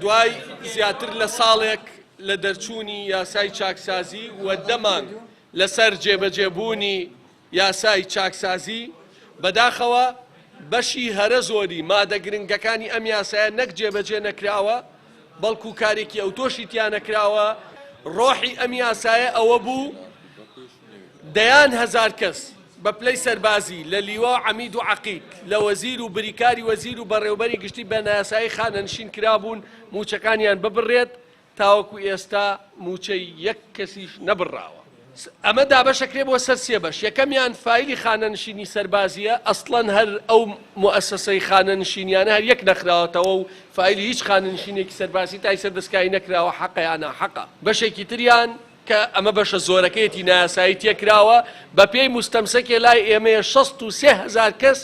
دوای زیاتر لە ساڵێک لە دەرچوونی یاسای چاکسازی و دەمان لەسەر جێبەجێبوونی یاسای چاکسازی بەداخەوە بەشی هەرە زۆری مادە گرنگەکانی ئەم یاسایە نەک جێبەجێ نەکراوە بەڵکو کارێکی ئەوتۆشی تیان نەکراوە. ڕۆحی ئەم یاسایە ئەوە بوو دەیان هەزار کەس بە پلەی سەربازی لە لیوا عەمید و عەقیق لە وەزیر و بریکاری وەزیر و بەڕێوەبەری گشتی بە نایاسایی خانەنشین کرابوون موچەکانیان ببڕێت تاوەکو ئێستا موچەی یەک کەسیش نەبڕاوە. ئەمە دابەشەکرێ بۆ سەر سێ بەش. یەکەمیان فایلی خانەنشینی سەربازیە ئەسڵەن هەر ئەو موئەسسەی خانەنشینیانە هەر یەک نەخراوەتەوە و فایلی هیچ خانەنشینێکی سەربازی تای سەردەستکاری نەکراوە حەقە یان ناحەقە. بەشێکی تریان کە ئەمە بەشە زۆرەکەیەتی نایاسایی تێکراوە بە پێی مستەمسەکێ لای ئێمەیە 63,000 کەس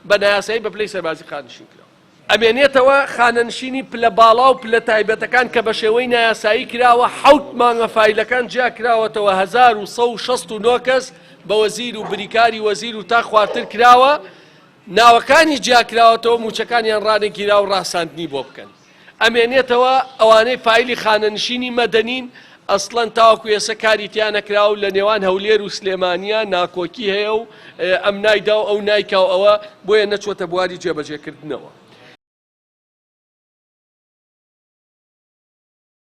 بە نایاسایی بە پلەی سەربازی خانەنشین کراوە. ئەمێنێتەوە خانەنشینی پلە باڵا و پلە تایبەتەکان کە بە شێوەی نایاسایی کراوە 7 مانگە فایلەکان جیا کراوەتەوە 1169 کەس بە وەزیر و بریکاری وەزیر و تا خوارتر کراوە ناوەکانی جیا کراوەتەوە موچەکانیان ڕانێگیرا و ڕاساندنی بۆ بکەن. ئەمێنێتەوە ئەوانەی فایلی خانەنشینی مەدەنین ئەسڵەن تاوەکو ئێستا کاری تیان نەکراوە لە نێوان هەولێر و سلێمانیە ناکۆکی هەیە و ئەم نایدا و ئەو نایکاو ئەوە بۆیە نەچۆتە بواری جێبەجێکردنەوە.